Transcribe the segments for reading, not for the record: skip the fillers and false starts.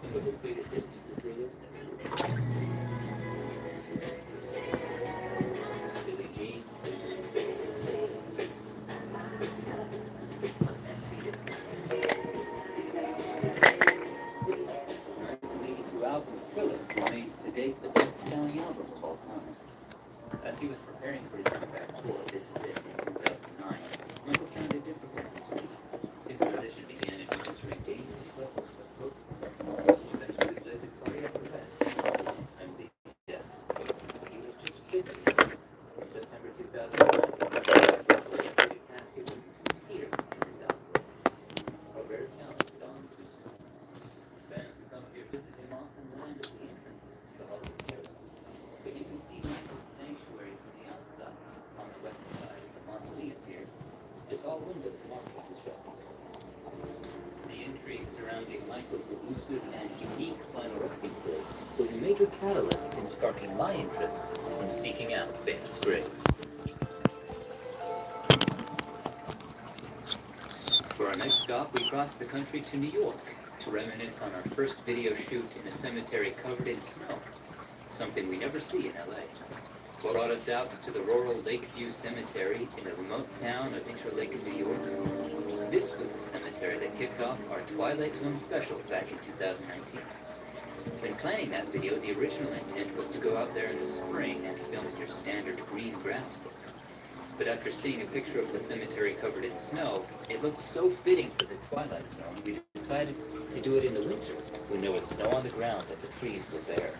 some of his biggest hits into thriller. Billie Jean. His 1982 album Thriller remains to date the best-selling album of all time. As he was preparing for his comeback tour, This Is It, in 2009, Michael found it difficult to sleep. His physician began administering dangerous levels of cocaine, which eventually led to cardiac arrest and his untimely death. He was just 50. In September 2009, the casket was here in his album. A rare talent gone too soon. Fans who come here visit him often land at the entrance to the Hollywood Terrace. But you can see Michael's sanctuary from the outside, on the west side of the mausoleum here. It's all windows marked with his resting place. The intrigue surrounding Michael's elusive and unique final resting place was a major catalyst in sparking my interest in seeking out famous graves. For our next stop, we crossed the country to New York to reminisce on our first video shoot in a cemetery covered in snow, something we never see in LA. What brought us out to the rural Lakeview Cemetery in the remote town of Interlaken, New York. This was the cemetery that kicked off our Twilight Zone special back in 2019. When planning that video, the original intent was to go out there in the spring and film your standard green grass look. But after seeing a picture of the cemetery covered in snow, it looked so fitting for the Twilight Zone, we decided to do it in the winter, when there was snow on the ground and the trees were bare.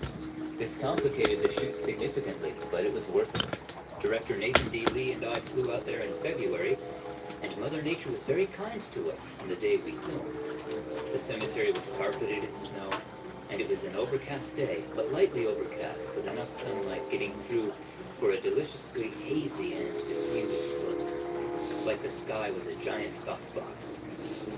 This complicated the shoot significantly, but it was worth it. Director Nathan D. Lee and I flew out there in February, and Mother Nature was very kind to us on the day we filmed. The cemetery was carpeted in snow, and it was an overcast day, but lightly overcast, with enough sunlight getting through for a deliciously hazy and diffused look. Like the sky was a giant softbox.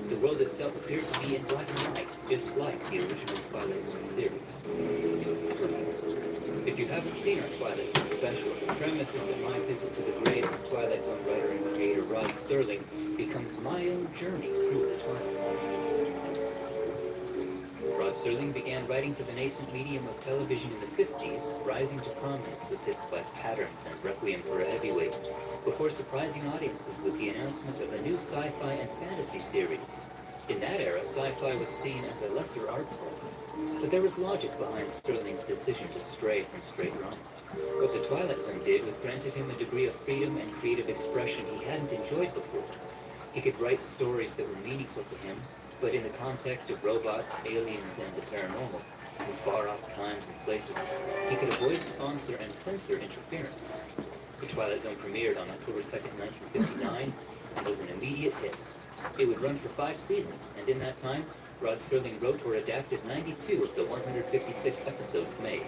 The world itself appeared to be in black and white, just like the original Twilight Zone series. It was perfect. If you haven't seen our Twilight Zone special, the premise is that my visit to the grave of Twilight Zone writer and creator Rod Serling becomes my own journey through the Twilight Zone. Rod Serling began writing for the nascent medium of television in the 50s, rising to prominence with hits like Patterns and Requiem for a Heavyweight, before surprising audiences with the announcement of a new sci-fi and fantasy series. In that era, sci-fi was seen as a lesser art form, but there was logic behind Serling's decision to stray from straight drama. What the Twilight Zone did was granted him a degree of freedom and creative expression he hadn't enjoyed before. He could write stories that were meaningful to him, but in the context of robots, aliens, and the paranormal, in far-off times and places, he could avoid sponsor and censor interference. The Twilight Zone premiered on October 2nd, 1959, and was an immediate hit. It would run for 5 seasons, and in that time, Rod Serling wrote or adapted 92 of the 156 episodes made.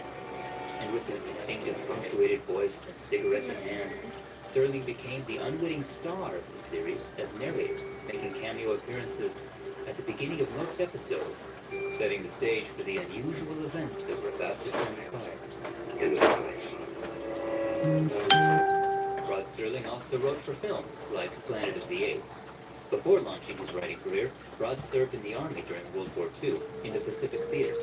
And with his distinctive punctuated voice and cigarette in hand, Serling became the unwitting star of the series as narrator, making cameo appearances at the beginning of most episodes, setting the stage for the unusual events that were about to transpire. Rod Serling also wrote for films like Planet of the Apes. Before launching his writing career, Rod served in the Army during World War II in the Pacific Theater.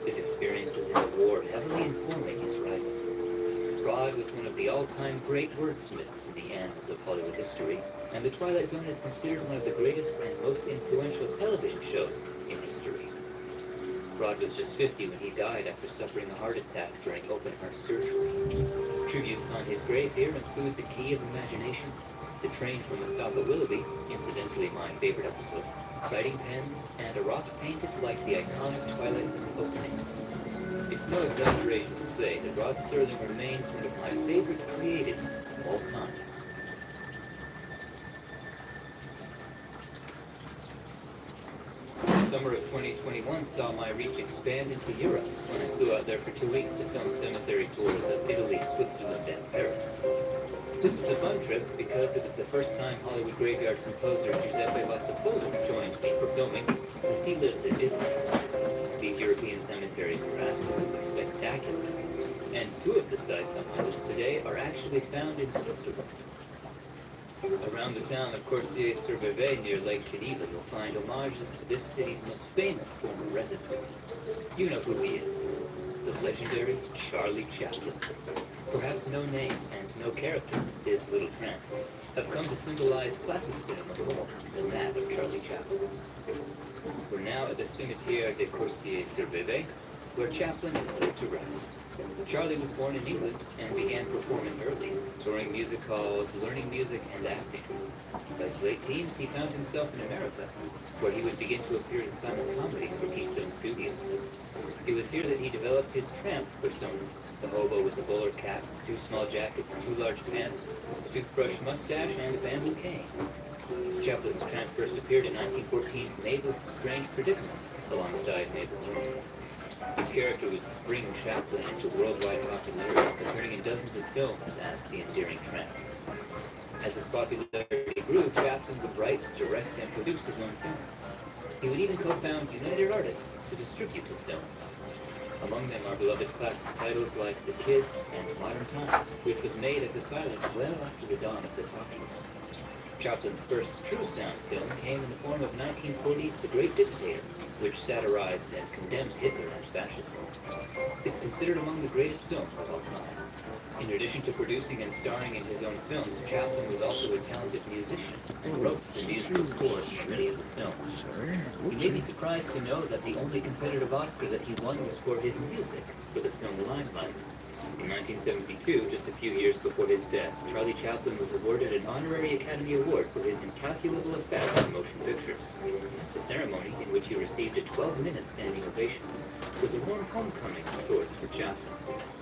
His experiences in the war heavily informing his writing. Rod was one of the all-time great wordsmiths in the annals of Hollywood history, and The Twilight Zone is considered one of the greatest and most influential television shows in history. Rod was just 50 when he died after suffering a heart attack during open-heart surgery. Tributes on his grave here include The Key of Imagination, The Train from Mustafa Willoughby, incidentally my favorite episode, writing pens, and a rock painted like the iconic Twilight Zone opening. It's no exaggeration to say that Rod Serling remains one of my favorite creatives of all time. The summer of 2021 saw my reach expand into Europe when I flew out there for 2 weeks to film cemetery tours of Italy, Switzerland, and Paris. This was a fun trip because it was the first time Hollywood graveyard composer Giuseppe Vassapolo joined me for filming, since he lives in Italy. These European cemeteries were absolutely spectacular, and 2 of the sites on my list today are actually found in Switzerland. Around the town of Coursier-sur-Vevey near Lake Geneva, you'll find homages to this city's most famous former resident. You know who he is, the legendary Charlie Chaplin. Perhaps no name and no character, his little tramp, have come to symbolize classic cinema more than that of Charlie Chaplin. We're now at the Cimetière de Coursier-sur-Vevey, where Chaplin is laid to rest. Charlie was born in England and began performing early, touring music halls, learning music and acting. By his late teens, he found himself in America, where he would begin to appear in silent comedies for Keystone Studios. It was here that he developed his tramp persona, the hobo with the bowler cap, too small jacket, too large pants, a toothbrush mustache, and a bamboo cane. Chaplin's tramp first appeared in 1914's Mabel's Strange Predicament, alongside Mabel Jones. His character would spring Chaplin into worldwide popularity, appearing in dozens of films as the endearing tramp. As his popularity grew, Chaplin would write, direct, and produce his own films. He would even co-found United Artists to distribute his films. Among them are beloved classic titles like The Kid and Modern Times, which was made as a silent well after the dawn of the talkies. Chaplin's first true sound film came in the form of 1940's The Great Dictator, which satirized and condemned Hitler and fascism. It's considered among the greatest films of all time. In addition to producing and starring in his own films, Chaplin was also a talented musician and wrote the musical scores for many of his films. You may be surprised to know that the only competitive Oscar that he won was for his music for the film Limelight. In 1972, just a few years before his death, Charlie Chaplin was awarded an honorary Academy Award for his incalculable effect on motion pictures. The ceremony, in which he received a 12-minute standing ovation, was a warm homecoming of sorts for Chaplin,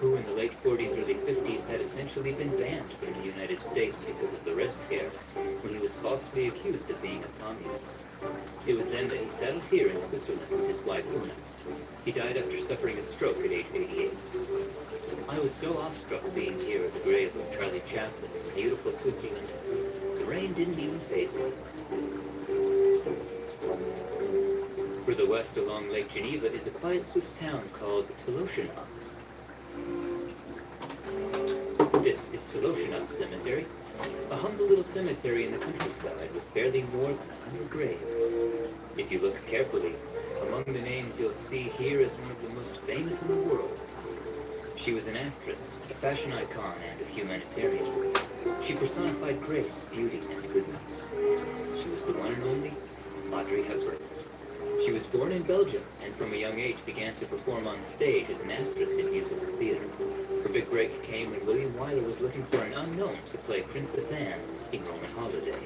who in the late 40s, early 50s had essentially been banned from the United States because of the Red Scare, when he was falsely accused of being a communist. It was then that he settled here in Switzerland with his wife Una. He died after suffering a stroke at age 88. I was so awestruck being here at the grave of Charlie Chaplin in beautiful Switzerland, the rain didn't even faze me. Further west along Lake Geneva is a quiet Swiss town called Toloschenach. This is Toloschenach Cemetery, a humble little cemetery in the countryside with barely more than 100 graves. If you look carefully, among the names you'll see here is one of the most famous in the world. She was an actress, a fashion icon, and a humanitarian. She personified grace, beauty, and goodness. She was the one and only Audrey Hepburn. She was born in Belgium, and from a young age began to perform on stage as an actress in musical theater. Her big break came when William Wyler was looking for an unknown to play Princess Anne in Roman Holiday.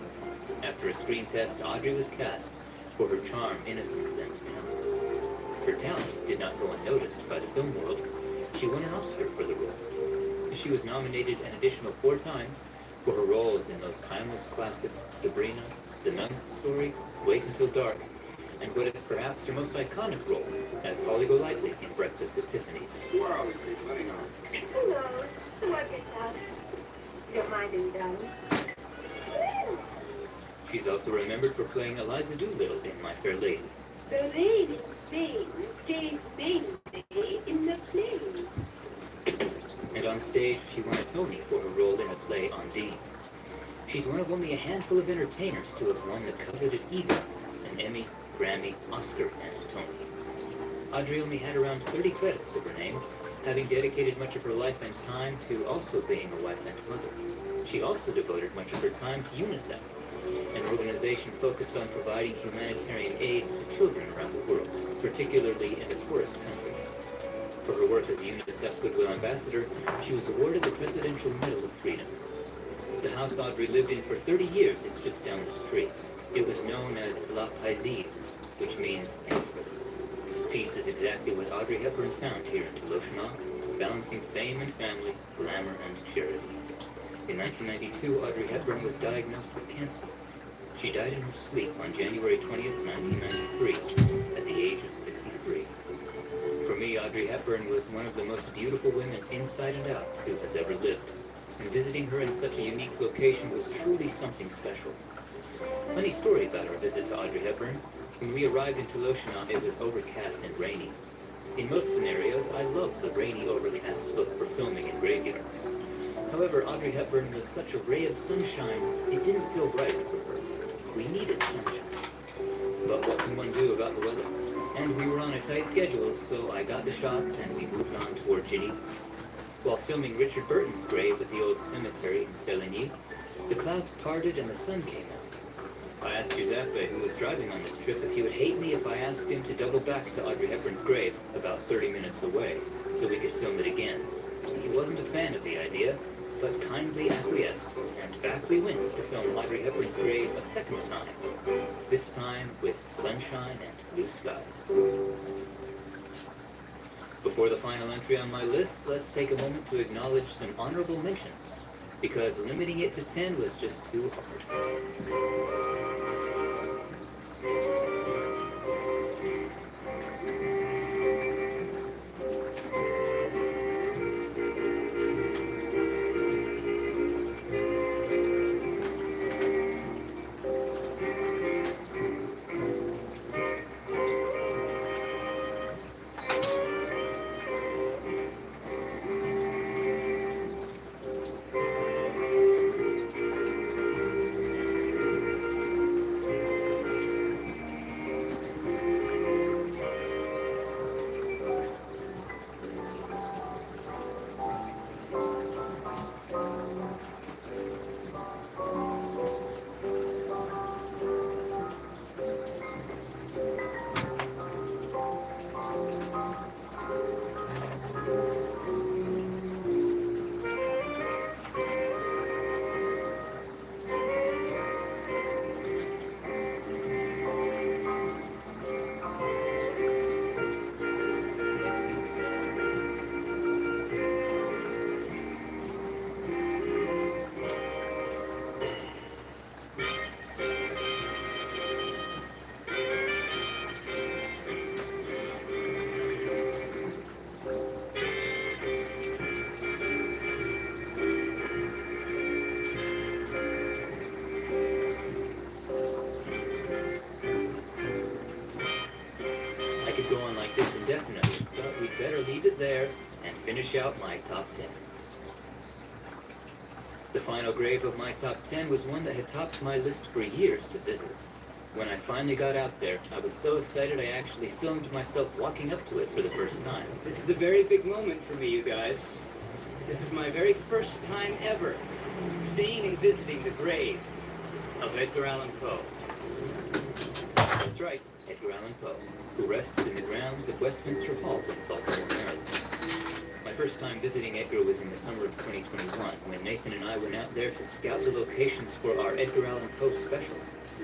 After a screen test, Audrey was cast for her charm, innocence, and talent. Her talent did not go unnoticed by the film world. She won an Oscar for the role. She was nominated an additional 4 times for her roles in those timeless classics Sabrina, The Nun's Story, Wait Until Dark, and what is perhaps her most iconic role as Holly Golightly in Breakfast at Tiffany's. Who are we planning on? Who knows? Who I can tell? You don't mind being done. She's also remembered for playing Eliza Doolittle in My Fair Lady. The lady in Spain stays baby in the plane. And on stage, she won a Tony for her role in the play Undine. She's one of only a handful of entertainers to have won the coveted EGOT, an Emmy, Grammy, Oscar, and Tony. Audrey only had around 30 credits to her name, having dedicated much of her life and time to also being a wife and mother. She also devoted much of her time to UNICEF, an organization focused on providing humanitarian aid to children around the world, particularly in the poorest countries. For her work as a UNICEF Goodwill Ambassador, she was awarded the Presidential Medal of Freedom. The house Audrey lived in for 30 years is just down the street. It was known as La Paisible, which means peaceful. Peace is exactly what Audrey Hepburn found here in Toloschenach, balancing fame and family, glamour and charity. In 1992, Audrey Hepburn was diagnosed with cancer. She died in her sleep on January 20th, 1993, at the age of 63. For me, Audrey Hepburn was one of the most beautiful women inside and out who has ever lived, and visiting her in such a unique location was truly something special. Funny story about our visit to Audrey Hepburn. When we arrived in Toloschenach, it was overcast and rainy. In most scenarios, I love the rainy, overcast look for filming in graveyards. However, Audrey Hepburn was such a ray of sunshine, it didn't feel right for her. We needed sunshine. But what can one do about the weather? And we were on a tight schedule, so I got the shots and we moved on toward Geneva. While filming Richard Burton's grave at the old cemetery in Séligny, the clouds parted and the sun came out. I asked Giuseppe, who was driving on this trip, if he would hate me if I asked him to double back to Audrey Hepburn's grave, about 30 minutes away, so we could film it again. He wasn't a fan of the idea, but kindly acquiesced, and back we went to film Audrey Hepburn's grave a second time, this time with sunshine and blue skies. Before the final entry on my list, let's take a moment to acknowledge some honorable mentions, because limiting it to 10 was just too hard. There and finish out my top 10. The final grave of my top 10 was one that had topped my list for years to visit. When I finally got out there, I was so excited I actually filmed myself walking up to it for the first time. This is a very big moment for me, you guys. This is my very first time ever seeing and visiting the grave of Edgar Allan Poe. That's right, Edgar Allan Poe, who rests in the grounds of Westminster Hall in Baltimore, Maryland. My first time visiting Edgar was in the summer of 2021, when Nathan and I went out there to scout the locations for our Edgar Allan Poe special.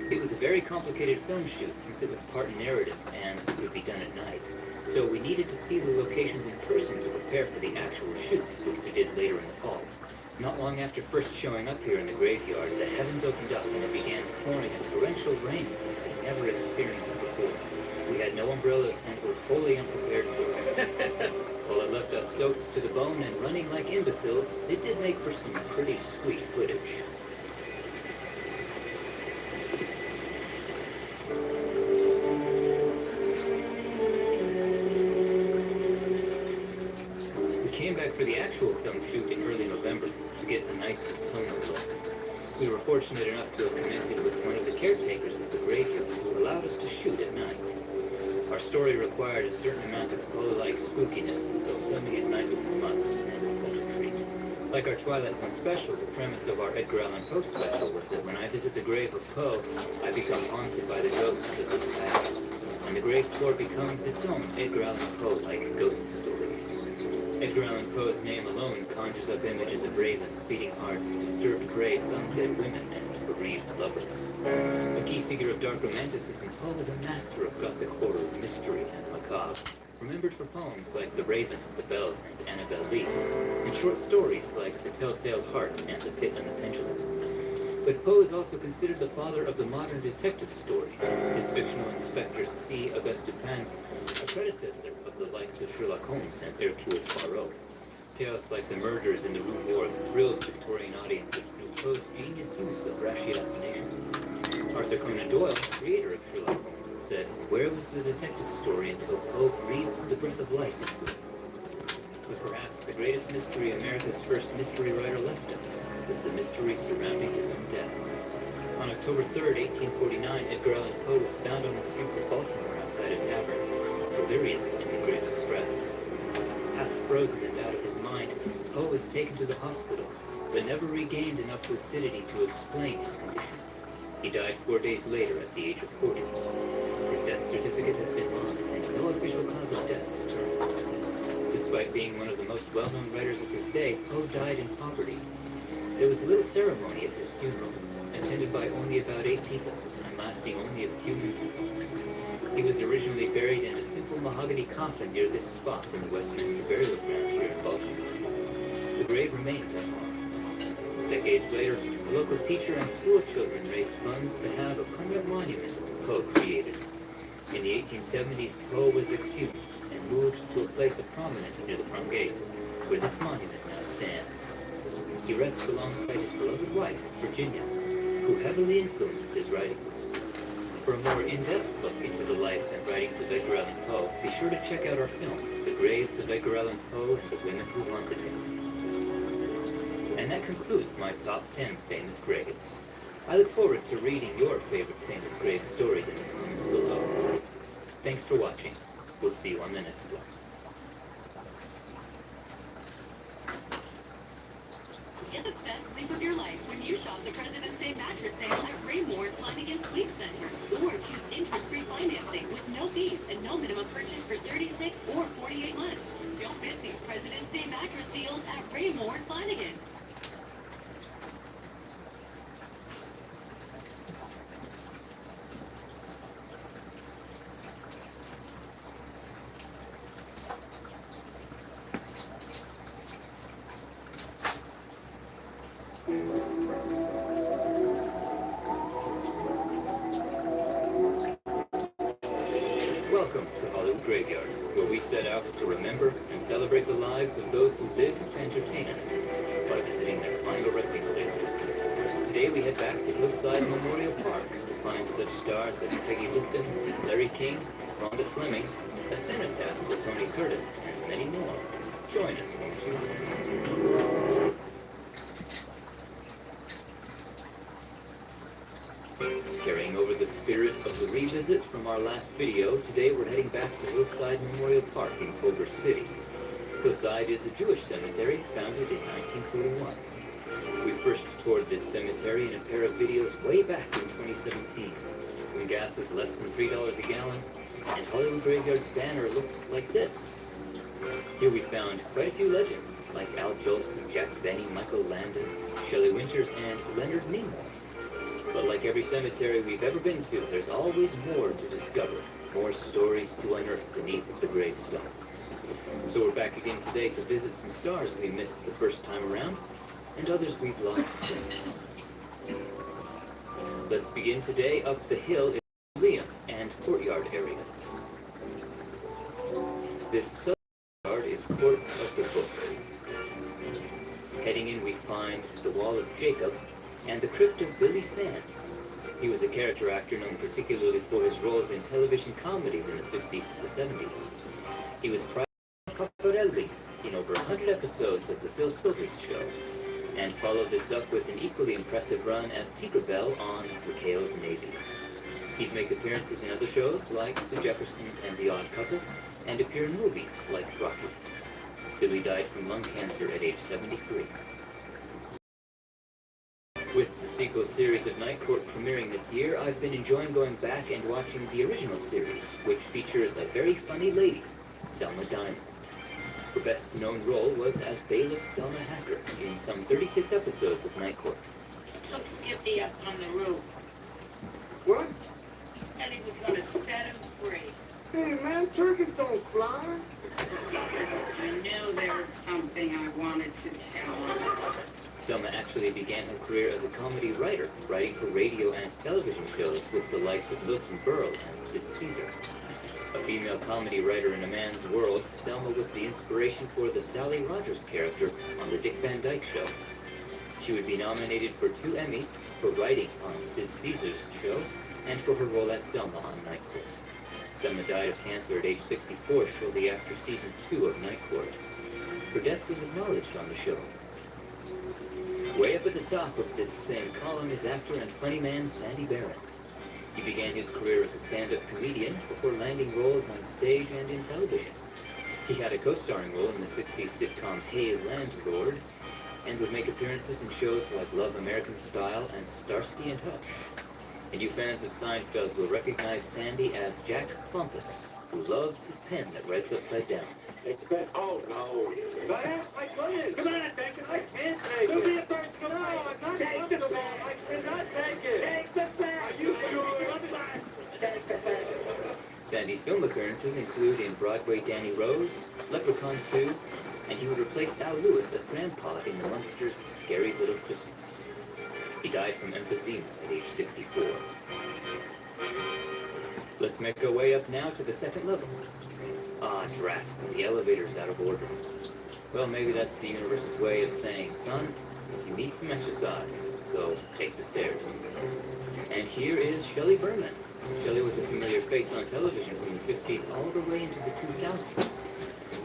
It was a very complicated film shoot since it was part narrative and would be done at night. So we needed to see the locations in person to prepare for the actual shoot, which we did later in the fall. Not long after first showing up here in the graveyard, the heavens opened up and it began pouring a torrential rain I'd never experienced before. We had no umbrellas and were wholly unprepared for it. While it left us soaked to the bone and running like imbeciles, it did make for some pretty sweet footage. We came back for the actual film shoot in early November to get a nice autumnal look. We were fortunate enough to have connected with one of the caretakers of the graveyard who allowed us to shoot at night. Our story required a certain amount of Poe-like spookiness, so filming at night was a must, and it was such a treat. Like our Twilight Zone special, the premise of our Edgar Allan Poe special was that when I visit the grave of Poe, I become haunted by the ghosts of his past, and the grave tour becomes its own Edgar Allan Poe-like ghost story. Edgar Allan Poe's name alone conjures up images of ravens, beating hearts, disturbed graves, undead women, and bereaved lovers. A key figure of dark romanticism, Poe was a master of gothic horror, mystery, and macabre, remembered for poems like The Raven, The Bells, and Annabel Lee, and short stories like The Telltale Heart and The Pit and the Pendulum. But Poe is also considered the father of the modern detective story. His fictional Inspector C. Auguste Dupin, a predecessor of the likes of Sherlock Holmes and Hercule Poirot. Tales like The Murders in the Rue Morgue thrilled Victorian audiences through Poe's genius use of ratiocination. Arthur Conan Doyle, creator of Sherlock Holmes, said, where was the detective story until Poe breathed the breath of life into it? But perhaps the greatest mystery America's first mystery writer left us was the mystery surrounding his own death. On October 3rd, 1849, Edgar Allan Poe was found on the streets of Baltimore outside a tavern, delirious and in great distress. Half frozen and out of his mind, Poe was taken to the hospital, but never regained enough lucidity to explain his condition. He died 4 days later at the age of 40. His death certificate has been lost, and no official cause of death determined. Despite being one of the most well-known writers of his day, Poe died in poverty. There was little ceremony at his funeral, attended by only about 8 people, and lasting only a few minutes. He was originally buried in a simple mahogany coffin near this spot in the Westminster burial ground here in Baltimore. The grave remained unmarked. Decades later, a local teacher and school children raised funds to have a permanent monument to Poe created. In the 1870s, Poe was exhumed and moved to a place of prominence near the front gate, where this monument now stands. He rests alongside his beloved wife, Virginia, who heavily influenced his writings. For a more in-depth look into the life and writings of Edgar Allan Poe, be sure to check out our film, The Graves of Edgar Allan Poe and the Women Who Haunted Him. And that concludes my top 10 famous graves. I look forward to reading your favorite famous grave stories in the comments below. Thanks for watching. We'll see you on the next one. Get the best sleep of your life when you shop the President's Day mattress sale at Raymore and Flanagan Sleep Center. Or choose interest-free financing with no fees and no minimum purchase for 36 or 48 months. Don't miss these President's Day mattress deals at Raymore and Flanagan. Welcome to Hollywood Graveyard, where we set out to remember and celebrate the lives of those who lived to entertain us by visiting their final resting places. Today we head back to Hillside Memorial Park to find such stars as Peggy Lupton, Larry King, Rhonda Fleming, a cenotaph to Tony Curtis, and many more. Join us, won't you? Carrying over the spirit of the revisit from our last video, today we're heading back to Hillside Memorial Park in Culver City. Hillside is a Jewish cemetery founded in 1941. We first toured this cemetery in a pair of videos way back in 2017, when gas was less than $3 a gallon, and Hollywood Graveyard's banner looked like this. Here we found quite a few legends, like Al Jolson, Jack Benny, Michael Landon, Shelley Winters, and Leonard Nimoy. But like every cemetery we've ever been to, there's always more to discover, more stories to unearth beneath the gravestones. So we're back again today to visit some stars we missed the first time around, and others we've lost since. Let's begin today up the hill in the Liam and Courtyard areas. This sub-yard is Courts of the Book. Heading in we find the Wall of Jacob, and the Crypt of Billy Sands. He was a character actor known particularly for his roles in television comedies in the 50s to the 70s. He was Private Caporelli in over 100 episodes of The Phil Silvers Show, and followed this up with an equally impressive run as Tinkerbell on McHale's Navy. He'd make appearances in other shows like The Jeffersons and The Odd Couple, and appear in movies like Rocky. Billy died from lung cancer at age 73. With the sequel series of Night Court premiering this year, I've been enjoying going back and watching the original series, which features a very funny lady, Selma Diamond. Her best known role was as bailiff Selma Hacker in some 36 episodes of Night Court. Took Skippy up on the roof. What? He said he was going to set him free. Hey, man, turkeys don't fly. I knew there was something I wanted to tell him. Selma actually began her career as a comedy writer, writing for radio and television shows with the likes of Milton Berle and Sid Caesar. A female comedy writer in a man's world, Selma was the inspiration for the Sally Rogers character on The Dick Van Dyke Show. She would be nominated for 2 Emmys for writing on Sid Caesar's show, and for her role as Selma on Night Court. Selma died of cancer at age 64 shortly after season 2 of Night Court. Her death was acknowledged on the show. Way up at the top of this same column is actor and funny man Sandy Barron. He began his career as a stand-up comedian before landing roles on stage and in television. He had a co-starring role in the 60s sitcom Hey Landlord, and would make appearances in shows like Love American Style and Starsky and Hutch. And you fans of Seinfeld will recognize Sandy as Jack Clumpus, who loves his pen that writes upside down. Oh, no. I couldn't. Come on, take it. I can't take it. Do me a first. Come on. No, I'm not comfortable. I cannot take it. Take the pen. Are you sure? Take the pen. Sandy's film appearances include in Broadway Danny Rose, Leprechaun 2, and he would replace Al Lewis as Grandpa in the Munsters' Scary Little Christmas. He died from emphysema at age 64. Let's make our way up now to the second level. Ah, drat, the elevator's out of order. Well, maybe that's the universe's way of saying, son, you need some exercise, so take the stairs. And here is Shelley Berman. Shelley was a familiar face on television from the 50s all the way into the 2000s.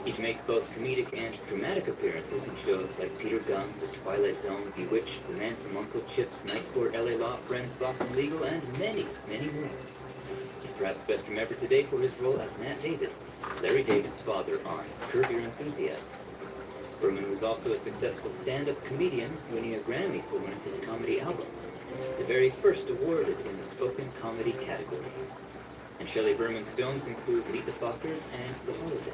He'd make both comedic and dramatic appearances in shows like Peter Gunn, The Twilight Zone, Bewitched, The Man from Uncle Chip's, Night Court, LA Law, Friends, Boston Legal, and many, many more. He's perhaps best remembered today for his role as Nat David, Larry David's father on Curb Your Enthusiasm. Berman was also a successful stand-up comedian, winning a Grammy for one of his comedy albums, the very first awarded in the spoken comedy category. And Shelley Berman's films include Meet the Fockers and The Holiday.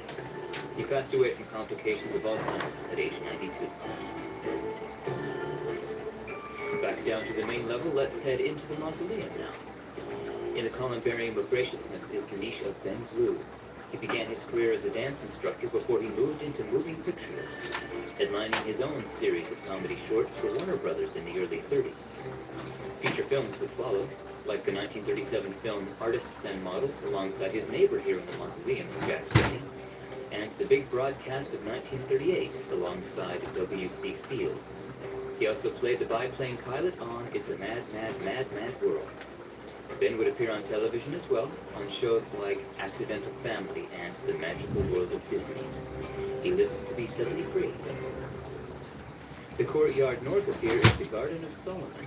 He passed away from complications of Alzheimer's at age 92. Back down to the main level, let's head into the mausoleum now. In the columbarium of graciousness is the niche of Ben Blue. He began his career as a dance instructor before he moved into moving pictures, headlining his own series of comedy shorts for Warner Brothers in the early 30s. Feature films would follow, like the 1937 film Artists and Models alongside his neighbor here in the mausoleum, Jack Benny, and the big broadcast of 1938 alongside W.C. Fields. He also played the biplane pilot on It's a Mad, Mad, Mad, Mad World. Ben would appear on television as well, on shows like Accidental Family and The Magical World of Disney. He lived to be 73. The courtyard north of here is the Garden of Solomon.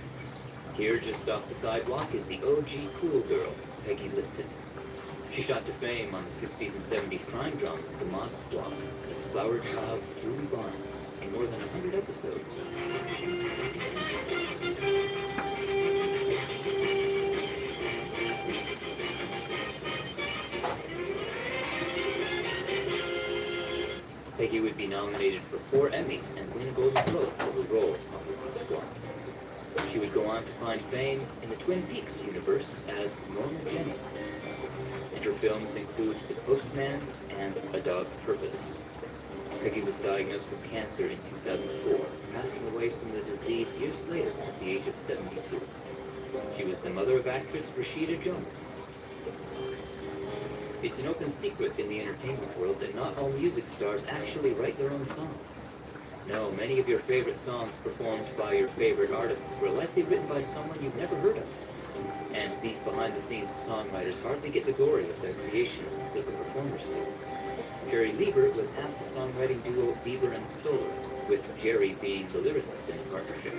Here, just off the sidewalk, is the OG cool girl, Peggy Lipton. She shot to fame on the 60s and 70s crime drama, The Mod Squad, as flower child Julie Barnes, in more than 100 episodes. Peggy would be nominated for 4 Emmys and win a Golden Globe for her role on The Mod Squad. She would go on to find fame in the Twin Peaks universe as Norma Jennings. And her films include The Postman and A Dog's Purpose. Peggy was diagnosed with cancer in 2004, passing away from the disease years later at the age of 72. She was the mother of actress Rashida Jones. It's an open secret in the entertainment world that not all music stars actually write their own songs. No, many of your favorite songs performed by your favorite artists were likely written by someone you've never heard of. And these behind-the-scenes songwriters hardly get the glory of their creations that the performers do. Jerry Lieber was half the songwriting duo Bieber and Stoller, with Jerry being the lyricist in the partnership.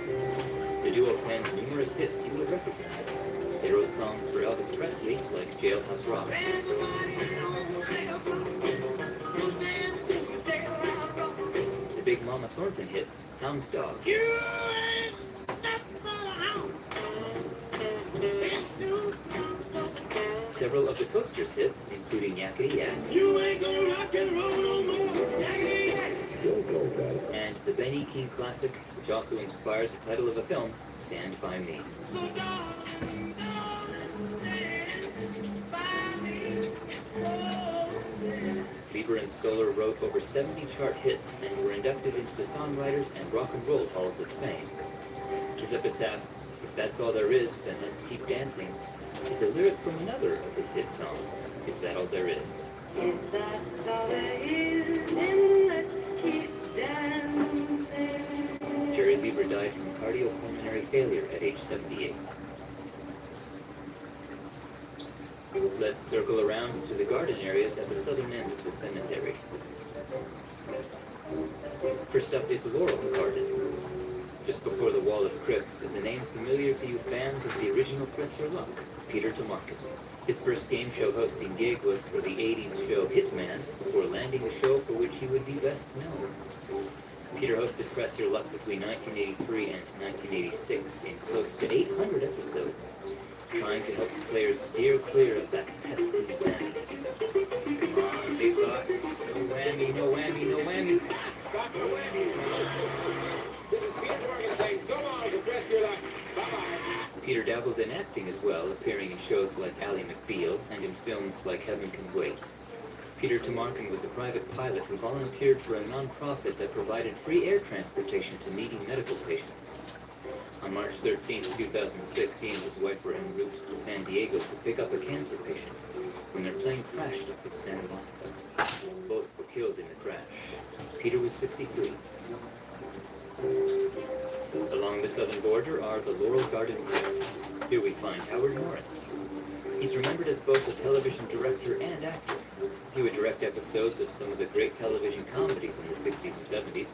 The duo penned numerous hits you would recognize. They wrote songs for Elvis Presley, like Jailhouse Rock. The Big Mama Thornton hit, Hound Dog. Several of the Coasters hits, including Yakety Yak. You ain't gonna rock and roll no more. Yakety Yak. And the Benny King classic, which also inspired the title of a film, Stand By Me. So Bieber and Stoller wrote over 70 chart hits and were inducted into the Songwriters and Rock and Roll Halls of Fame. His epitaph, "If that's all there is, then let's keep dancing," is a lyric from another of his hit songs, Is That All There Is? If that's all there is, then let's keep dancing. Jerry Lieber died from cardiopulmonary failure at age 78. Let's circle around to the garden areas at the southern end of the cemetery. First up is Laurel Gardens. Just before the Wall of Crypts is a name familiar to you fans of the original Press Your Luck, Peter Tomarken. His first game show hosting gig was for the 80s show Hitman, before landing a show for which he would be best known. Peter hosted Press Your Luck between 1983 and 1986 in close to 800 episodes, trying to help the players steer clear of that pesky band. Come on, big bucks. No whammy, no whammy, no whammy. Got the whammy. This is Peter Morgan saying so long to Press Your Luck. Bye-bye. Peter dabbled in acting as well, appearing in shows like Ally McBeal and in films like Heaven Can Wait. Peter Tomarken was a private pilot who volunteered for a non-profit that provided free air transportation to needy medical patients. On March 13, 2006, he and his wife were en route to San Diego to pick up a cancer patient when their plane crashed up at Santa Monica. Both were killed in the crash. Peter was 63. Along the southern border are the Laurel Garden Crypts. Here we find Howard Morris. He's remembered as both a television director and actor. He would direct episodes of some of the great television comedies in the 60s and 70s,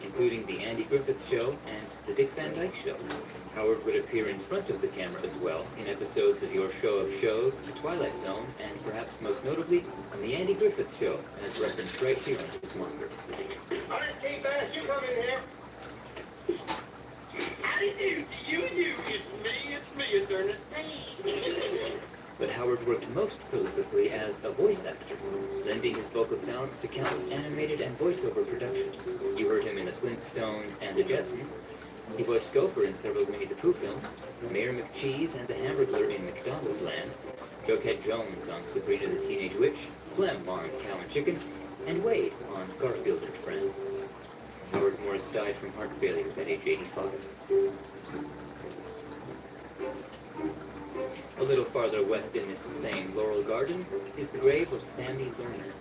including The Andy Griffith Show and The Dick Van Dyke Show. Howard would appear in front of the camera as well in episodes of Your Show of Shows, The Twilight Zone, and perhaps most notably on The Andy Griffith Show, as referenced right here on his marker. All right, King Bass, you come in here. Howdy do to you and you. It's me, it's Ernest. But Howard worked most prolifically as a voice actor, lending his vocal talents to countless animated and voiceover productions. You heard him in The Flintstones and The Jetsons. He voiced Gopher in several Winnie the Pooh films, Mayor McCheese and the Hamburglar in McDonaldland, Jughead Jones on Sabrina the Teenage Witch, Flem on Cow and Chicken, and Wade on Garfield and Friends. Howard Morris died from heart failure at age 85. A little farther west in this same Laurel Garden is the grave of Sammy Lerner.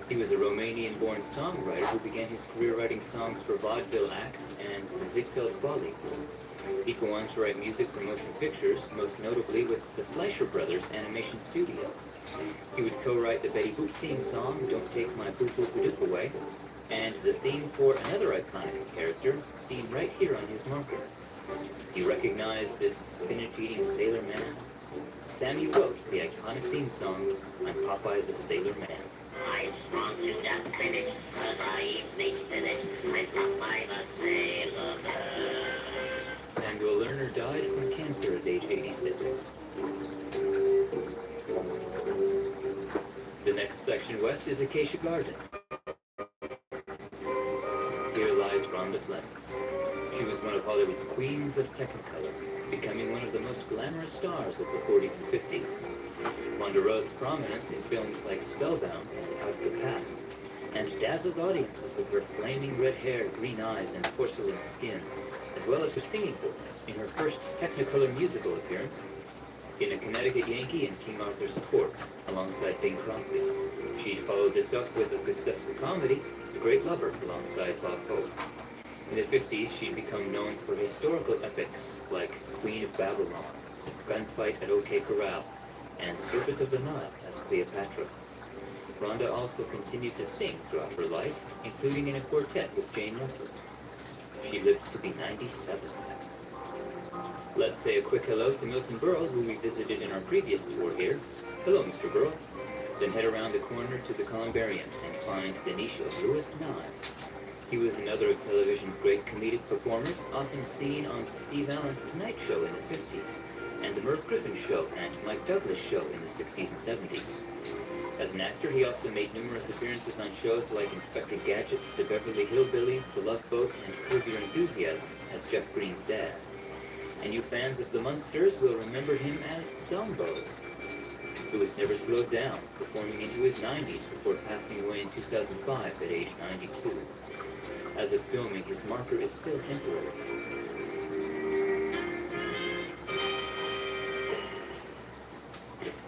He was a Romanian-born songwriter who began his career writing songs for vaudeville acts and the Ziegfeld Follies. He'd go on to write music for motion pictures, most notably with the Fleischer Brothers Animation Studio. He would co-write the Betty Boop theme song, Don't Take My Boop Boop Doop Away, and the theme for another iconic character, seen right here on his marker. You recognize this spinach-eating sailor man? Sammy wrote the iconic theme song, I'm Popeye the Sailor Man. I'm strong to the finish, 'cause I eat me spinach. I'm Popeye the Sailor Man. Samuel Lerner died from cancer at age 86. The next section west is Acacia Garden. Here lies Rhonda Fleming. She was one of Hollywood's queens of Technicolor, becoming one of the most glamorous stars of the 40s and 50s. Rhonda rose to prominence in films like Spellbound, Out of the Past, and dazzled audiences with her flaming red hair, green eyes, and porcelain skin, as well as her singing voice in her first Technicolor musical appearance in A Connecticut Yankee and King Arthur's Court, alongside Bing Crosby. She'd followed this up with a successful comedy, The Great Lover, alongside Bob Hope. In the 50s, she'd become known for historical epics like Queen of Babylon, Gunfight at OK Corral, and Serpent of the Nile as Cleopatra. Rhonda also continued to sing throughout her life, including in a quartet with Jane Russell. She lived to be 97. Let's say a quick hello to Milton Berle, who we visited in our previous tour here. Hello, Mr. Berle. Then head around the corner to the Columbarium and find the niche of Louis Nye. He was another of television's great comedic performers, often seen on Steve Allen's Tonight Show in the 50s, and The Merv Griffin Show and Mike Douglas Show in the 60s and 70s. As an actor, he also made numerous appearances on shows like Inspector Gadget, The Beverly Hillbillies, The Love Boat, and Curb Your Enthusiasm as Jeff Green's dad. And you fans of the Munsters will remember him as Zombo, who has never slowed down, performing into his 90s before passing away in 2005 at age 92. As of filming, his marker is still temporary.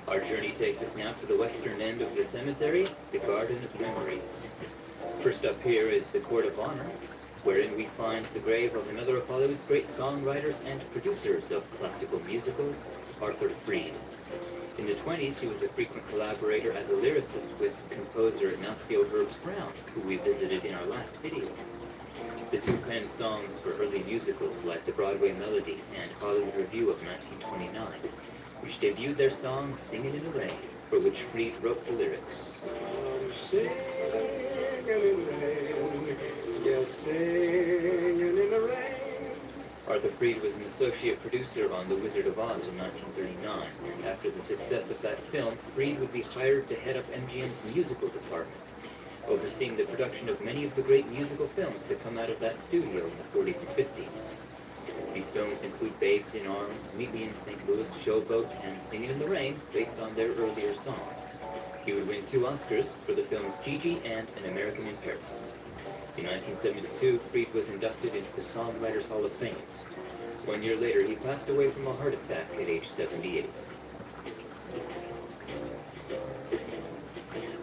Our journey takes us now to the western end of the cemetery, the Garden of Memories. First up here is the Court of Honor, wherein we find the grave of another of Hollywood's great songwriters and producers of classical musicals, Arthur Freed. In the 20s, he was a frequent collaborator as a lyricist with composer Ignacio Herbs Brown, who we visited in our last video. The two penned songs for early musicals like The Broadway Melody and Hollywood Review of 1929, which debuted their song Singin' in the Rain, for which Fried wrote the lyrics. I'm singing in the rain, yes, singing in the rain. Arthur Fried was an associate producer on The Wizard of Oz in 1939, and after the success of that film, Fried would be hired to head up MGM's musical department, overseeing the production of many of the great musical films that come out of that studio in the 40s and 50s. These films include Babes in Arms, Meet Me in St. Louis, Showboat, and Singin' in the Rain, based on their earlier song. He would win 2 Oscars for the films Gigi and An American in Paris. In 1972, Fried was inducted into the Songwriters Hall of Fame. 1 year later, he passed away from a heart attack at age 78.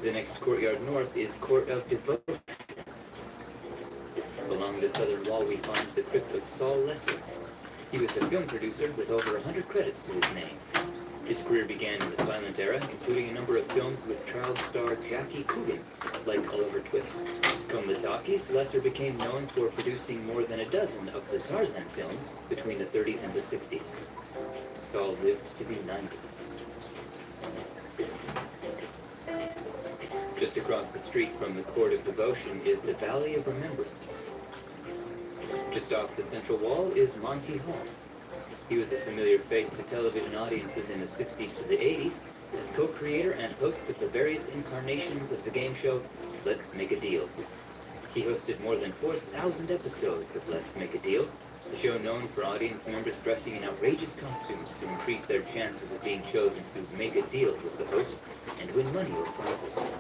The next courtyard north is Court of Devotion. Along the southern wall, we find the crypt of Saul Lesser. He was a film producer with over 100 credits to his name. His career began in the silent era, including a number of films with child star Jackie Coogan, like Oliver Twist. Come the talkies, Lesser became known for producing more than a dozen of the Tarzan films between the 30s and the 60s. Saul lived to be 90. Just across the street from the Court of Devotion is the Valley of Remembrance. Just off the central wall is Monty Hall. He was a familiar face to television audiences in the 60s to the 80s as co-creator and host of the various incarnations of the game show Let's Make a Deal. He hosted more than 4,000 episodes of Let's Make a Deal, the show known for audience members dressing in outrageous costumes to increase their chances of being chosen to make a deal with the host and win money or prizes.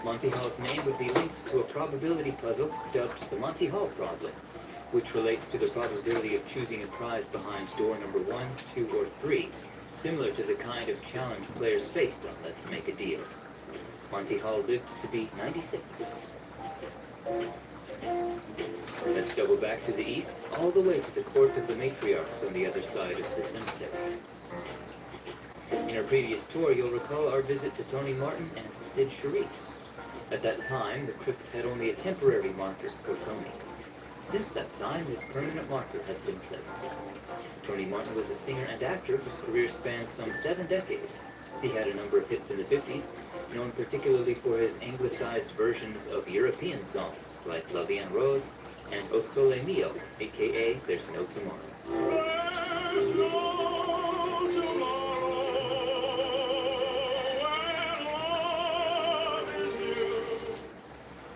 Monty Hall's name would be linked to a probability puzzle dubbed the Monty Hall problem, which relates to the probability of choosing a prize behind door number 1, 2, or 3, similar to the kind of challenge players faced on Let's Make a Deal. Monty Hall lived to be 96. Let's double back to the east, all the way to the Court of the Matriarchs on the other side of the cemetery. In our previous tour, you'll recall our visit to Tony Martin and Sid Charisse. At that time, the crypt had only a temporary marker for Tony. Since that time, this permanent marker has been placed. Tony Martin was a singer and actor whose career spans some 7 decades. He had a number of hits in the 50s, known particularly for his anglicized versions of European songs like La Vie en Rose and O Sole Mio, aka There's No Tomorrow. There's no tomorrow when love is new.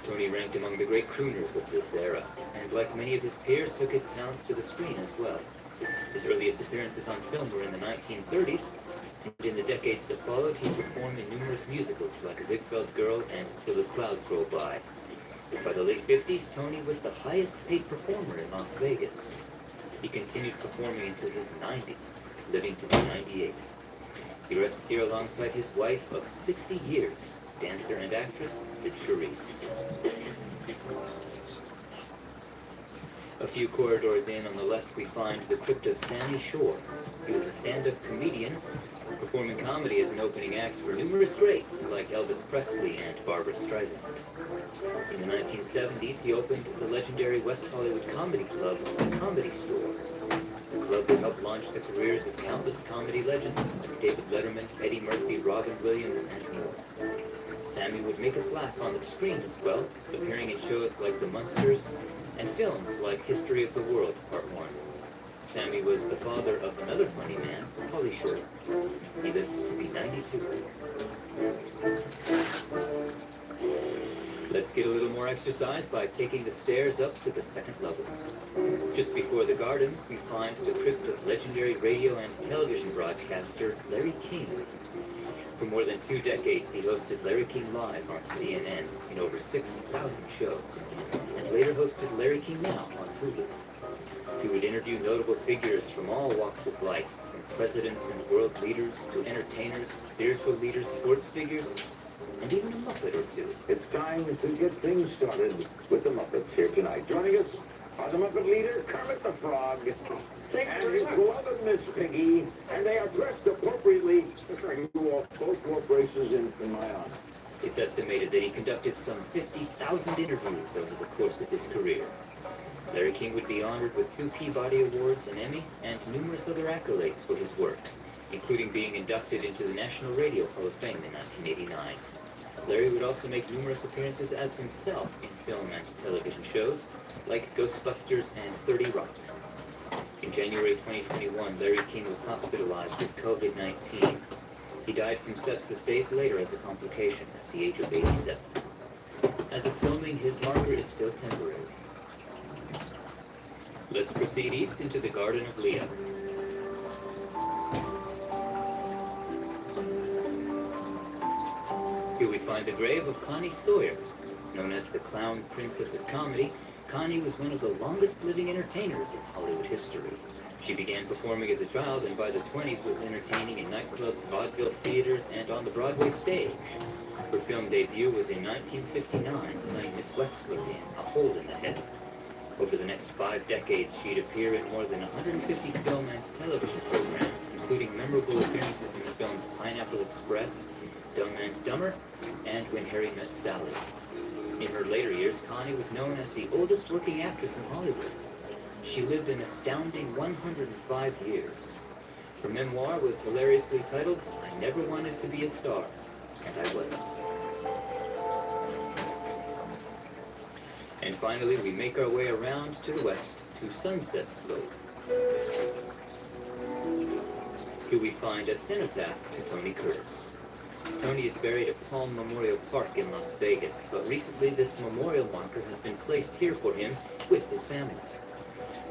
Tony ranked among the great crooners of this era, and like many of his peers, took his talents to the screen as well. His earliest appearances on film were in the 1930s, and in the decades that followed, he performed in numerous musicals like Ziegfeld Girl and Till the Clouds Roll By. By the late 50s, Tony was the highest paid performer in Las Vegas. He continued performing until his 90s, living to be 98. He rests here alongside his wife of 60 years, dancer and actress Sid Charisse. A few corridors in on the left, we find the crypt of Sammy Shore. He was a stand-up comedian, performing comedy as an opening act for numerous greats like Elvis Presley and Barbra Streisand. In the 1970s, he opened the legendary West Hollywood comedy club, The Comedy Store. The club would help launch the careers of countless comedy legends like David Letterman, Eddie Murphy, Robin Williams, and more. Sammy would make us laugh on the screen as well, appearing in shows like The Munsters and films like History of the World, Part 1. Sammy was the father of another funny man, Pauly Shore. He lived to be 92. Let's get a little more exercise by taking the stairs up to the second level. Just before the gardens, we find the crypt of legendary radio and television broadcaster Larry King. For more than 2 decades, he hosted Larry King Live on CNN in over 6,000 shows, and later hosted Larry King Now on Hulu. He would interview notable figures from all walks of life, from presidents and world leaders to entertainers, spiritual leaders, sports figures, and even a Muppet or two. It's time to get things started with the Muppets here tonight. Joining us, As a Muppet leader, Kermit the Frog. And his beloved Miss Piggy. And they are dressed appropriately. You all both wore braces in my honor. It's estimated that he conducted some 50,000 interviews over the course of his career. Larry King would be honored with 2 Peabody Awards, an Emmy, and numerous other accolades for his work, including being inducted into the National Radio Hall of Fame in 1989. Larry would also make numerous appearances as himself in film and television shows, like Ghostbusters and 30 Rock. In January 2021, Larry King was hospitalized with COVID-19. He died from sepsis days later as a complication at the age of 87. As of filming, his marker is still temporary. Let's proceed east into the Garden of Leah. Here we find the grave of Connie Sawyer. Known as the Clown Princess of Comedy, Connie was one of the longest-living entertainers in Hollywood history. She began performing as a child and by the 20s was entertaining in nightclubs, vaudeville theaters, and on the Broadway stage. Her film debut was in 1959, playing Miss Wexler in A Hole in the Head. Over the next 5 decades, she'd appear in more than 150 film and television programs, including memorable appearances in the films Pineapple Express, Dumb and Dumber, and When Harry Met Sally. In her later years, Connie was known as the oldest working actress in Hollywood. She lived an astounding 105 years. Her memoir was hilariously titled, I Never Wanted to Be a Star, and I Wasn't. And finally, we make our way around to the west to Sunset Slope. Here we find a cenotaph to Tony Curtis. Tony is buried at Palm Memorial Park in Las Vegas, but recently this memorial marker has been placed here for him with his family.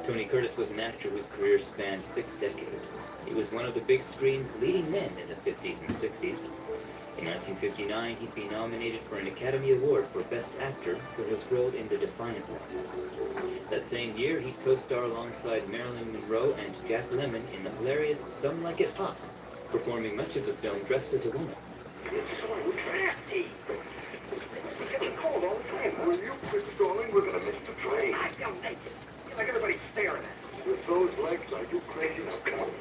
Tony Curtis was an actor whose career spanned 6 decades. He was one of the big screen's leading men in the 50s and 60s. In 1959, he'd be nominated for an Academy Award for Best Actor for his role in The Defiant Ones. That same year, he'd co-star alongside Marilyn Monroe and Jack Lemmon in the hilarious Some Like It Hot, performing much of the film dressed as a woman. It's so drafty. You get a cold all the time. Will you quit stalling? We're gonna miss the train. I don't make it. Like everybody's staring at you. With those legs, are you crazy? Now come on.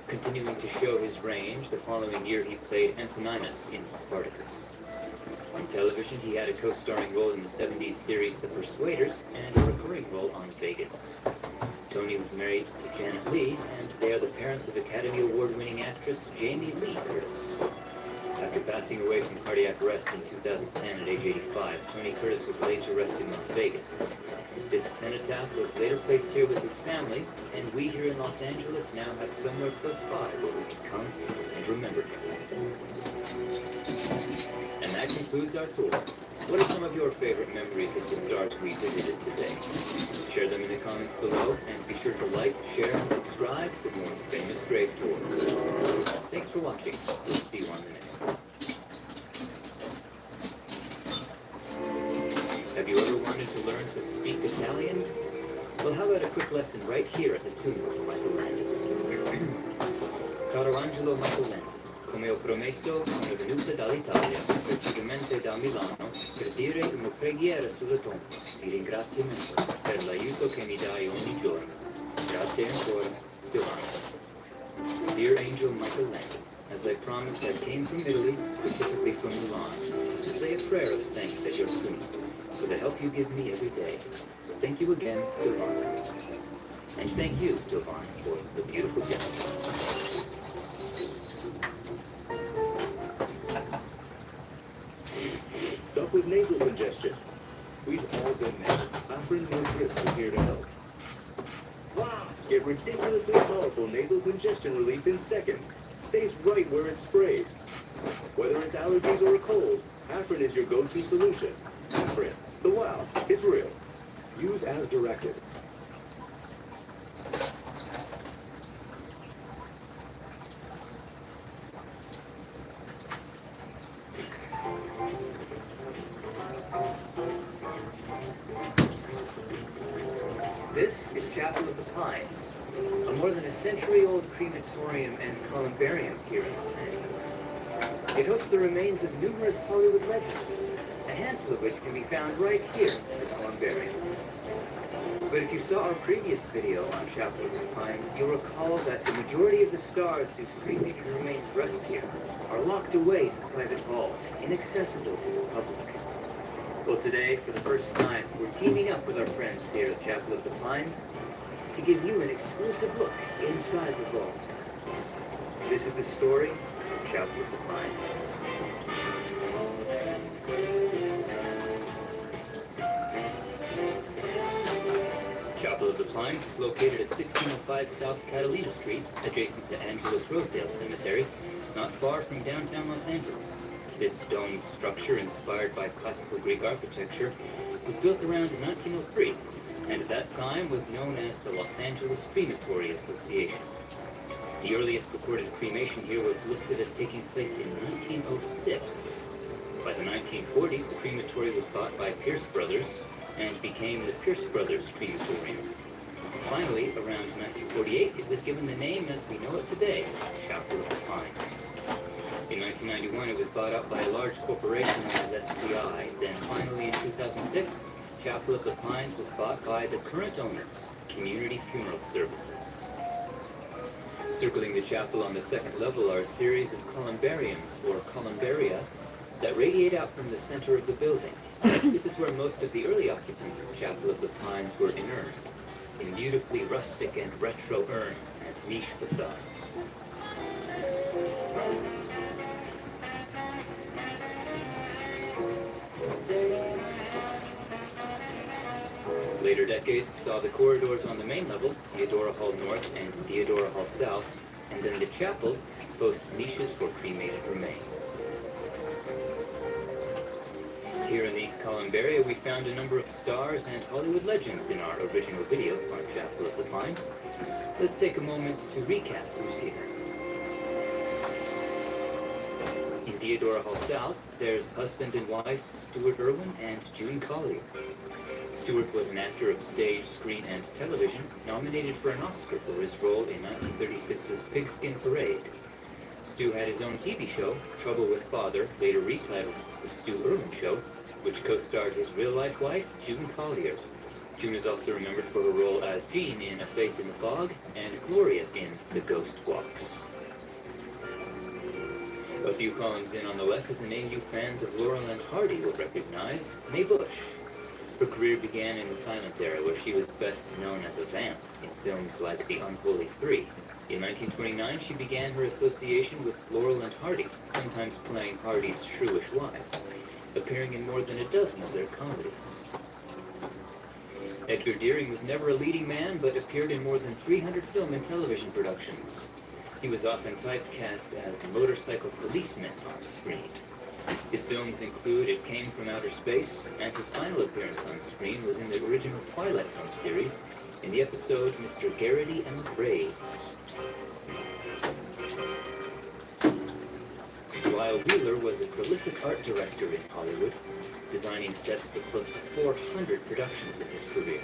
Continuing to show his range, the following year he played Antoninus in Spartacus. On television, he had a co-starring role in the 70s series The Persuaders and a recurring role on Vegas. Tony was married to Janet Leigh, and they are the parents of Academy Award-winning actress Jamie Lee Curtis. After passing away from cardiac arrest in 2010 at age 85, Tony Curtis was laid to rest in Las Vegas. This cenotaph was later placed here with his family, and we here in Los Angeles now have somewhere close by where we can come and remember him. And that concludes our tour. What are some of your favorite memories of the stars we visited today? Share them in the comments below, and be sure to like, share, and subscribe for more famous grave tours. Thanks for watching. We'll see you on the next one. Have you ever wanted to learn to speak Italian? Well, how about a quick lesson right here at the tomb of Michelangelo? Caro Angelo Michelangelo, come ho promesso, sono venuta dall'Italia, precisamente da Milano, per dire una preghiera sulla tomba di ringraziamento per l'aiuto che mi dai ogni giorno. Grazie ancora, Silvano. Dear Angel Michelangelo, as I promised, I came from Italy, specifically from Milan, to say a prayer of thanks at your tomb for the help you give me every day. Thank you again, Silvano. And thank you, Silvano, for the beautiful gesture. Stuck with nasal congestion? We've all been there. Our friend No Trip is here to help. Wow! Get ridiculously powerful nasal congestion relief in seconds. Stays right where it's sprayed. Whether it's allergies or a cold, Afrin is your go-to solution. Afrin, the wow is real. Use as directed. This is Chapel of the Pines, a more than a century-old crematorium and columbarium here in Los Angeles. It hosts the remains of numerous Hollywood legends, a handful of which can be found right here in the columbarium. But if you saw our previous video on Chapel of the Pines, you'll recall that the majority of the stars whose cremated remains rest here are locked away in a private vault, inaccessible to the public. Well, today, for the first time, we're teaming up with our friends here at Chapel of the Pines to give you an exclusive look inside the vault. This is the story of Chapel of the Pines. Chapel of the Pines is located at 1605 South Catalina Street, adjacent to Angeles Rosedale Cemetery, not far from downtown Los Angeles. This domed structure, inspired by classical Greek architecture, was built around 1903, and at that time was known as the Los Angeles Crematory Association. The earliest recorded cremation here was listed as taking place in 1906. By the 1940s, the crematory was bought by Pierce Brothers and became the Pierce Brothers Crematorium. Finally, around 1948, it was given the name as we know it today, Chapel of the Pines. In 1991, it was bought out by a large corporation known as SCI. Then finally, in 2006, Chapel of the Pines was bought by the current owners, Community Funeral Services. Circling the chapel on the second level are a series of columbariums, or columbaria, that radiate out from the center of the building. This is where most of the early occupants of Chapel of the Pines were inurned, in beautifully rustic and retro urns and niche facades. Later decades saw the corridors on the main level, Theodora Hall North and Theodora Hall South, and then the chapel boast niches for cremated remains. Here in these columbaria, we found a number of stars and Hollywood legends in our original video on Chapel of the Pines. Let's take a moment to recap who's here. In Theodora Hall South, there's husband and wife Stuart Irwin and June Collier. Stewart was an actor of stage, screen, and television, nominated for an Oscar for his role in 1936's Pigskin Parade. Stu had his own TV show, Trouble with Father, later retitled The Stu Irwin Show, which co-starred his real-life wife, June Collier. June is also remembered for her role as Jean in A Face in the Fog and Gloria in The Ghost Walks. A few columns in on the left is a name you fans of Laurel and Hardy will recognize, Mae Bush. Her career began in the silent era, where she was best known as a vamp in films like The Unholy Three. In 1929, she began her association with Laurel and Hardy, sometimes playing Hardy's shrewish wife, appearing in more than a dozen of their comedies. Edgar Deering was never a leading man, but appeared in more than 300 film and television productions. He was often typecast as a motorcycle policeman on screen. His films include It Came from Outer Space, and his final appearance on screen was in the original Twilight Zone series, in the episode Mr. Garrity and the Braves. Lyle Wheeler was a prolific art director in Hollywood, designing sets for close to 400 productions in his career.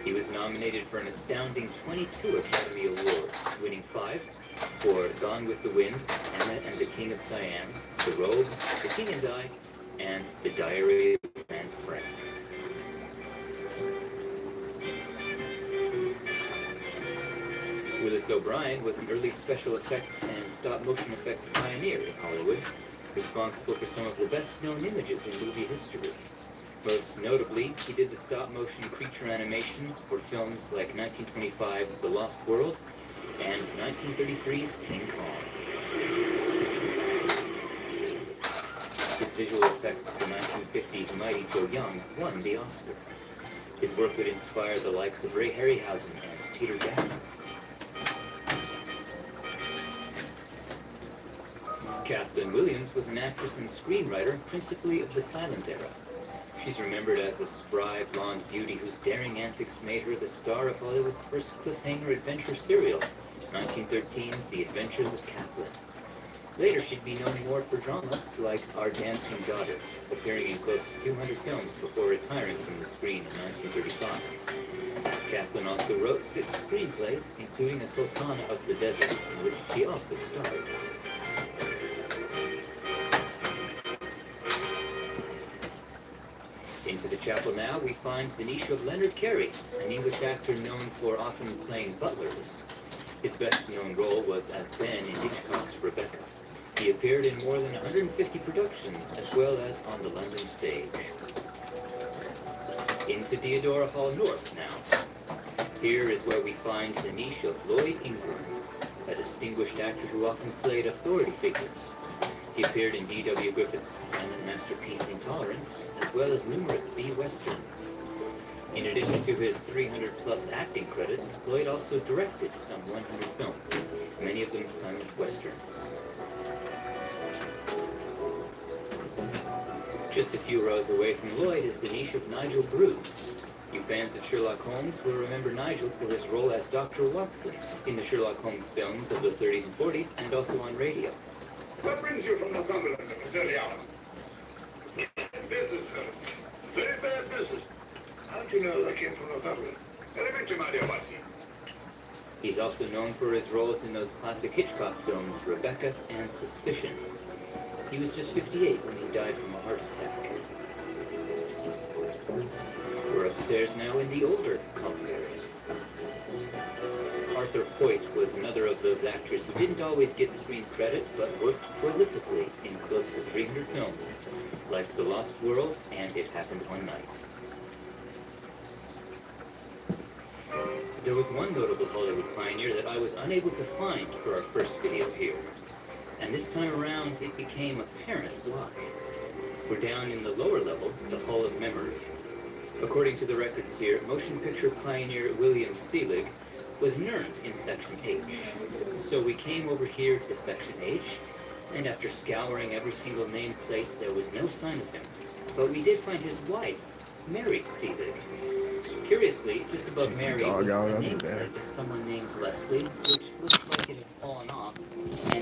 He was nominated for an astounding 22 Academy Awards, winning 5 for Gone with the Wind, Anna and the King of Siam, The Robe, The King and I, and The Diary of Anne Frank. Willis O'Brien was an early special effects and stop-motion effects pioneer in Hollywood, responsible for some of the best-known images in movie history. Most notably, he did the stop-motion creature animation for films like 1925's The Lost World and 1933's King Kong. His visual effect to the 1950s Mighty Joe Young won the Oscar. His work would inspire the likes of Ray Harryhausen and Peter Jackson. Kathleen Williams was an actress and screenwriter, principally of the silent era. She's remembered as a spry, blonde beauty whose daring antics made her the star of Hollywood's first cliffhanger adventure serial, 1913's The Adventures of Kathleen. Later, she'd be known more for dramas like Our Dancing Daughters, appearing in close to 200 films before retiring from the screen in 1935. Kathleen also wrote 6 screenplays, including A Sultana of the Desert, in which she also starred. Into the chapel now, we find the niche of Leonard Carey, an English actor known for often playing butlers. His best-known role was as Ben in Hitchcock's Rebecca. He appeared in more than 150 productions, as well as on the London stage. Into Deodora Hall North now. Here is where we find the niche of Lloyd Ingram, a distinguished actor who often played authority figures. He appeared in D.W. Griffith's silent masterpiece Intolerance, as well as numerous B-westerns. In addition to his 300-plus acting credits, Lloyd also directed some 100 films, many of them silent westerns. Just a few rows away from Lloyd is the niche of Nigel Bruce. You fans of Sherlock Holmes will remember Nigel for his role as Dr. Watson in the Sherlock Holmes films of the 30s and 40s, and also on radio. What brings you from Northumberland at this early hour? Business, sir. Very bad business. How do you know I came from Northumberland? Elementary, my dear Watson. He's also known for his roles in those classic Hitchcock films, Rebecca and Suspicion. He was just 58 when he died from a heart attack. We're upstairs now in the older commissary. Arthur Hoyt was another of those actors who didn't always get screen credit, but worked prolifically in close to 300 films, like The Lost World and It Happened One Night. There was one notable Hollywood pioneer that I was unable to find for our first video here. And this time around, it became apparent why. We're down in the lower level, the Hall of Memory. According to the records here, motion picture pioneer William Selig was NERD in Section H. So we came over here to Section H, and after scouring every single nameplate, there was no sign of him. But we did find his wife, Mary Selig. Curiously, just above Mary was the nameplate of someone named Leslie, which looked like it had fallen off, and